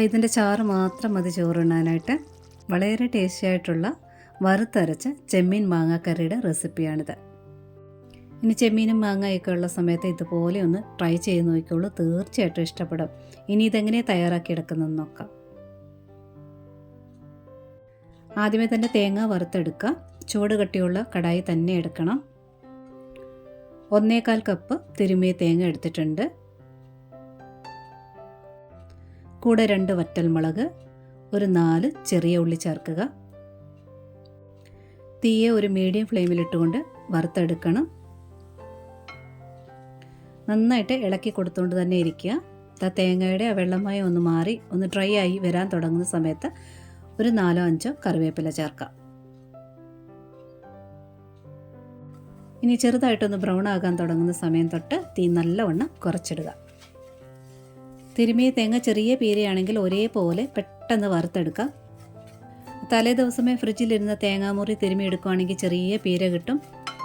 ഇതിൻ്റെ ചാറ് മാത്രം മതി ചോറുണ്ണാനായിട്ട്. വളരെ ടേസ്റ്റി ആയിട്ടുള്ള വറുത്തരച്ച ചെമ്മീൻ മാങ്ങാക്കറിയുടെ റെസിപ്പിയാണിത്. ഇനി ചെമ്മീനും മാങ്ങയൊക്കെ ഉള്ള സമയത്ത് ഇതുപോലെ ഒന്ന് ട്രൈ ചെയ്ത് നോക്കിക്കോളൂ, തീർച്ചയായിട്ടും ഇഷ്ടപ്പെടും. ഇനി ഇതെങ്ങനെ തയ്യാറാക്കിയെടുക്കുന്നതെന്ന് നോക്കാം. ആദ്യമേ തന്നെ തേങ്ങ വറുത്തെടുക്കുക. ചൂട് കട്ടിയുള്ള കടായി തന്നെ എടുക്കണം. 1/4 കപ്പ് തിരുമിയ തേങ്ങ എടുത്തിട്ടുണ്ട്. കൂടെ 2 വറ്റൽമുളക്, ഒരു 4 ചെറിയ ഉള്ളി ചേർക്കുക. തീയെ ഒരു മീഡിയം ഫ്ലെയിമിലിട്ടുകൊണ്ട് വറുത്തെടുക്കണം. നന്നായിട്ട് ഇളക്കി കൊടുത്തുകൊണ്ട് തന്നെ ഇരിക്കുക. തേങ്ങയുടെ വെള്ളമയം ഒന്ന് മാറി ഒന്ന് ഡ്രൈ ആയി വരാൻ തുടങ്ങുന്ന സമയത്ത് ഒരു 4-5 കറിവേപ്പില ചേർക്കാം. ഇനി ചെറുതായിട്ടൊന്ന് ബ്രൗൺ ആകാൻ തുടങ്ങുന്ന സമയം തൊട്ട് തീ നല്ലവണ്ണം കുറച്ചിടുക. തിരുമിയ തേങ്ങ ചെറിയ പീരയാണെങ്കിൽ ഒരേപോലെ പെട്ടെന്ന് വറുത്തെടുക്കാം. തലേ ദിവസമേ ഫ്രിഡ്ജിലിരുന്ന തേങ്ങാമുറി തിരുമി എടുക്കുകയാണെങ്കിൽ ചെറിയ പീര കിട്ടും.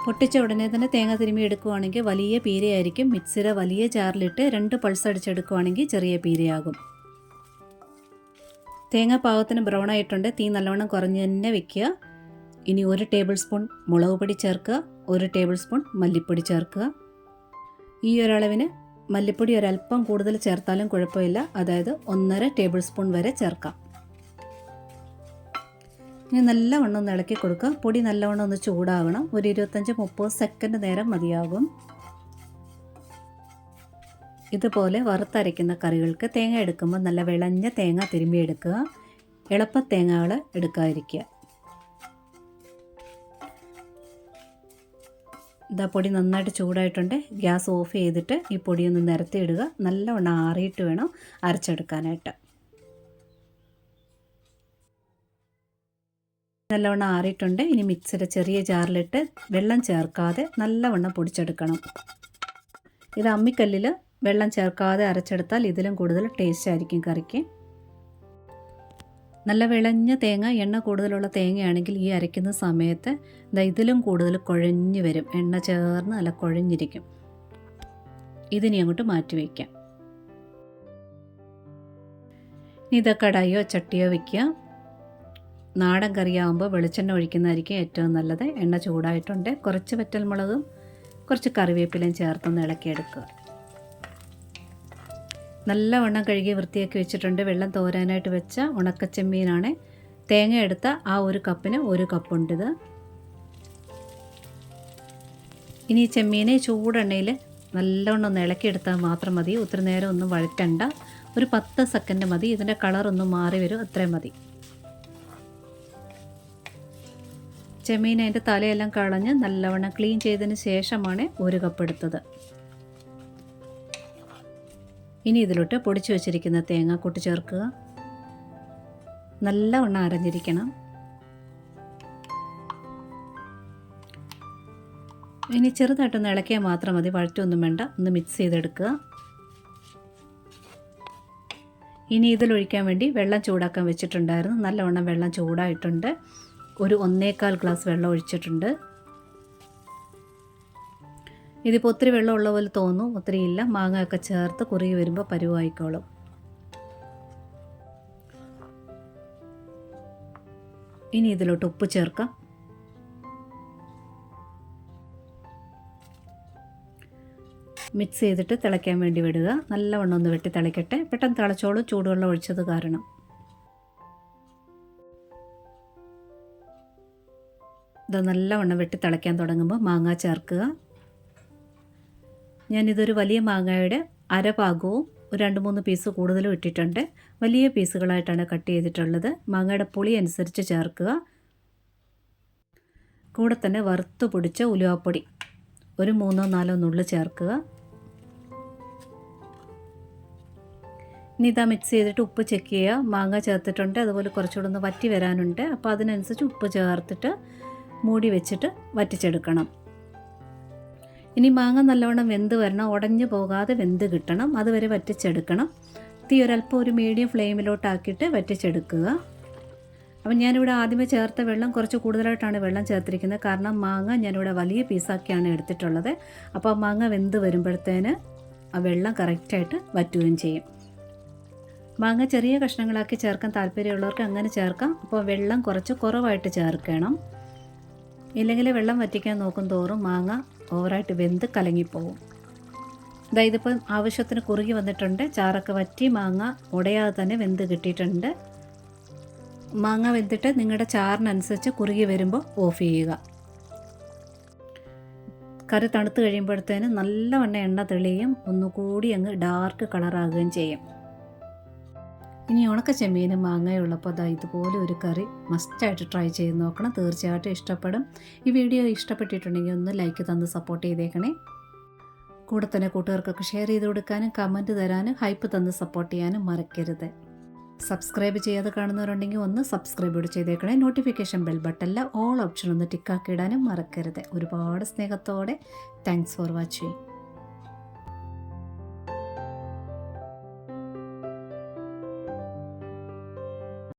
പൊട്ടിച്ച ഉടനെ തന്നെ തേങ്ങ തിരുമി എടുക്കുകയാണെങ്കിൽ വലിയ പീരയായിരിക്കും. മിക്സിയുടെ വലിയ ജാറിലിട്ട് 2 പൾസ് അടിച്ചെടുക്കുകയാണെങ്കിൽ ചെറിയ പീരയാകും. തേങ്ങ പാകത്തിന് ബ്രൗൺ ആയിട്ടുണ്ട്. തീ നല്ലവണ്ണം കുറഞ്ഞ് തന്നെ വെക്കുക. ഇനി 1 ടേബിൾ സ്പൂൺ മുളക് പൊടി ചേർക്കുക, 1 ടേബിൾ സ്പൂൺ മല്ലിപ്പൊടി ചേർക്കുക. ഈ ഒരളവിന് മല്ലിപ്പൊടി ഒരല്പം കൂടുതൽ ചേർത്താലും കുഴപ്പമില്ല, അതായത് 1.5 ടേബിൾ സ്പൂൺ വരെ ചേർക്കാം. ഇനി നല്ലവണ്ണം ഒന്ന് ഇളക്കി കൊടുക്കുക. പൊടി നല്ലവണ്ണം ഒന്ന് ചൂടാകണം. ഒരു 25-30 സെക്കൻഡ് നേരം മതിയാകും. ഇതുപോലെ വറുത്തരയ്ക്കുന്ന കറികൾക്ക് തേങ്ങ എടുക്കുമ്പോൾ നല്ല വിളഞ്ഞ തേങ്ങ തിരുമ്മി എടുക്കുക. എളുപ്പ തേങ്ങകൾ എടുക്കാതിരിക്കുക. പൊടി നന്നായിട്ട് ചൂടായിട്ടുണ്ട്. ഗ്യാസ് ഓഫ് ചെയ്തിട്ട് ഈ പൊടിയൊന്ന് നിരത്തിയിടുക. നല്ലവണ്ണം ആറിയിട്ട് വേണം അരച്ചെടുക്കാനായിട്ട്. നല്ലവണ്ണം ആറിയിട്ടുണ്ട്. ഇനി മിക്സിയുടെ ചെറിയ ജാറിലിട്ട് വെള്ളം ചേർക്കാതെ നല്ലവണ്ണം പൊടിച്ചെടുക്കണം. ഇത് അമ്മിക്കല്ലിൽ വെള്ളം ചേർക്കാതെ അരച്ചെടുത്താൽ ഇതിലും കൂടുതൽ ടേസ്റ്റ് ആയിരിക്കും കറിക്ക്. നല്ല വിളഞ്ഞ തേങ്ങ, എണ്ണ കൂടുതലുള്ള തേങ്ങയാണെങ്കിൽ ഈ അരയ്ക്കുന്ന സമയത്ത് ഇതിലും കൂടുതൽ കുഴഞ്ഞു വരും. എണ്ണ ചേർന്ന് നല്ല കുഴഞ്ഞിരിക്കും. ഇതിനി അങ്ങോട്ട് മാറ്റി വയ്ക്കാം. ഇത് കടായോ ചട്ടിയോ വയ്ക്കുക. നാടൻ കറിയാകുമ്പോൾ വെളിച്ചെണ്ണ ഒഴിക്കുന്നതായിരിക്കും ഏറ്റവും നല്ലത്. എണ്ണ ചൂടായിട്ടുണ്ട്. കുറച്ച് വറ്റൽമുളകും കുറച്ച് കറിവേപ്പിലയും ചേർത്തൊന്ന് ഇളക്കിയെടുക്കുക. നല്ലവണ്ണം കഴുകി വൃത്തിയാക്കി വെച്ചിട്ടുണ്ട്. വെള്ളം തോരാനായിട്ട് വെച്ച ഉണക്കച്ചെമ്മീനാണ്. തേങ്ങ എടുത്ത ആ 1 കപ്പിന് 1 കപ്പുണ്ടിത്. ഇനി ചെമ്മീനെ ചൂടെണ്ണയിൽ നല്ലവണ്ണം ഒന്ന് ഇളക്കിയെടുത്താൽ മാത്രം മതി. ഒത്തിരി നേരം ഒന്നും വഴറ്റണ്ട. ഒരു 10 സെക്കൻഡ് മതി. ഇതിൻ്റെ കളറൊന്നും മാറി വരും, അത്രയും മതി. ചെമ്മീൻ അതിൻ്റെ തലയെല്ലാം കളഞ്ഞ് നല്ലവണ്ണം ക്ലീൻ ചെയ്തതിന് ശേഷമാണ് 1 കപ്പ് എടുത്തത്. ഇനി ഇതിലോട്ട് പൊടിച്ചു വച്ചിരിക്കുന്ന തേങ്ങാക്കൂട്ട് ചേർക്കുക. നല്ലവണ്ണം അരഞ്ഞിരിക്കണം. ഇനി ചെറുതായിട്ടൊന്ന് ഇളക്കിയാൽ മാത്രം മതി, വഴറ്റൊന്നും വേണ്ട. ഒന്ന് മിക്സ് ചെയ്തെടുക്കുക. ഇനി ഇതിലൊഴിക്കാൻ വേണ്ടി വെള്ളം ചൂടാക്കാൻ വെച്ചിട്ടുണ്ടായിരുന്നു. നല്ലവണ്ണം വെള്ളം ചൂടായിട്ടുണ്ട്. ഒരു 1.25 ഗ്ലാസ് വെള്ളം ഒഴിച്ചിട്ടുണ്ട്. ഇതിപ്പോൾ ഒത്തിരി വെള്ളമുള്ള പോലെ തോന്നും, ഒത്തിരി ഇല്ല. മാങ്ങയൊക്കെ ചേർത്ത് കുറുകി വരുമ്പോൾ പരുവായിക്കോളും. ഇനി ഇതിലോട്ട് ഉപ്പ് ചേർക്കാം. മിക്സ് ചെയ്തിട്ട് തിളയ്ക്കാൻ വേണ്ടി വിടുക. നല്ലവണ്ണം ഒന്ന് വെട്ടി തിളയ്ക്കട്ടെ. പെട്ടെന്ന് തിളച്ചോളൂ, ചൂടുവെള്ളം ഒഴിച്ചത് കാരണം. ഇത് നല്ലവണ്ണം വെട്ടി തിളയ്ക്കാൻ തുടങ്ങുമ്പോൾ മാങ്ങ ചേർക്കുക. ഞാനിതൊരു വലിയ മാങ്ങയുടെ അരഭാഗവും 2-3 പീസ് കൂടുതലും ഇട്ടിട്ടുണ്ട്. വലിയ പീസുകളായിട്ടാണ് കട്ട് ചെയ്തിട്ടുള്ളത്. മാങ്ങയുടെ പുളി അനുസരിച്ച് ചേർക്കുക. കൂടെ തന്നെ വറുത്ത് പൊടിച്ച ഉലുവാപ്പൊടി ഒരു 3-4 നുള്ള് ചേർക്കുക. ഇനി ഇതാ മിക്സ് ചെയ്തിട്ട് ഉപ്പ് ചെക്ക് ചെയ്യുക. മാങ്ങ ചേർത്തിട്ടുണ്ട്, അതുപോലെ കുറച്ചുകൂടെ ഒന്ന് വറ്റി വരാനുണ്ട്. അപ്പോൾ അതിനനുസരിച്ച് ഉപ്പ് ചേർത്തിട്ട് മൂടി വെച്ചിട്ട് വറ്റിച്ചെടുക്കണം. ഇനി മാങ്ങ നല്ലവണ്ണം വെന്ത് വരണം, ഉടഞ്ഞു പോകാതെ വെന്ത് കിട്ടണം. അതുവരെ വറ്റിച്ചെടുക്കണം. തീ ഒരല്പം ഒരു മീഡിയം ഫ്ലെയിമിലോട്ടാക്കിയിട്ട് വറ്റിച്ചെടുക്കുക. അപ്പം ഞാനിവിടെ ആദ്യമേ ചേർത്ത വെള്ളം കുറച്ച് കൂടുതലായിട്ടാണ് വെള്ളം ചേർത്തിരിക്കുന്നത്. കാരണം മാങ്ങ ഞാനിവിടെ വലിയ പീസാക്കിയാണ് എടുത്തിട്ടുള്ളത്. അപ്പോൾ മാങ്ങ വെന്ത് വരുമ്പോഴത്തേന് ആ വെള്ളം കറക്റ്റായിട്ട് വറ്റുകയും ചെയ്യും. മാങ്ങ ചെറിയ കഷ്ണങ്ങളാക്കി ചേർക്കാൻ താല്പര്യമുള്ളവർക്ക് അങ്ങനെ ചേർക്കാം. അപ്പോൾ വെള്ളം കുറവായിട്ട് ചേർക്കണം. ഇല്ലെങ്കിൽ വെള്ളം വറ്റിക്കാൻ നോക്കും തോറും മാങ്ങ ഓവറായിട്ട് വെന്ത് കലങ്ങിപ്പോവും. ഇതിപ്പം ആവശ്യത്തിന് കുറുകി വന്നിട്ടുണ്ട്. ചാറൊക്കെ വറ്റി മാങ്ങ ഉടയാതെ തന്നെ വെന്ത് കിട്ടിയിട്ടുണ്ട്. മാങ്ങ വെന്തിട്ട് നിങ്ങളുടെ ചാറിനനുസരിച്ച് കുറുകി വരുമ്പോൾ ഓഫ് ചെയ്യുക. കറി തണുത്ത് കഴിയുമ്പോഴത്തേനും നല്ലവണ്ണം എണ്ണ തെളിയും, ഒന്നുകൂടി അങ്ങ് ഡാർക്ക് കളറാകുകയും ചെയ്യും. ഇനി ഉണക്ക ചെമ്മീനും മാങ്ങയുള്ളപ്പോൾ ഇതുപോലെ ഒരു കറി മസ്റ്റായിട്ട് ട്രൈ ചെയ്ത് നോക്കണം. തീർച്ചയായിട്ടും ഇഷ്ടപ്പെടും. ഈ വീഡിയോ ഇഷ്ടപ്പെട്ടിട്ടുണ്ടെങ്കിൽ ഒന്ന് ലൈക്ക് തന്ന് സപ്പോർട്ട് ചെയ്തേക്കണേ. കൂടെ തന്നെ കൂട്ടുകാർക്കൊക്കെ ഷെയർ ചെയ്ത് കൊടുക്കാനും കമൻറ്റ് തരാനും ഹൈപ്പ് തന്ന് സപ്പോർട്ട് ചെയ്യാനും മറക്കരുത്. സബ്സ്ക്രൈബ് ചെയ്യാതെ കാണുന്നവരുണ്ടെങ്കിൽ ഒന്ന് സബ്സ്ക്രൈബ് കൂടി ചെയ്തേക്കണേ. നോട്ടിഫിക്കേഷൻ ബെൽ ബട്ടണിൽ ഓൾ ഓപ്ഷൻ ഒന്ന് ടിക്കാക്കി ഇടാനും മറക്കരുത്. ഒരുപാട് സ്നേഹത്തോടെ താങ്ക്സ് ഫോർ വാച്ചിങ്.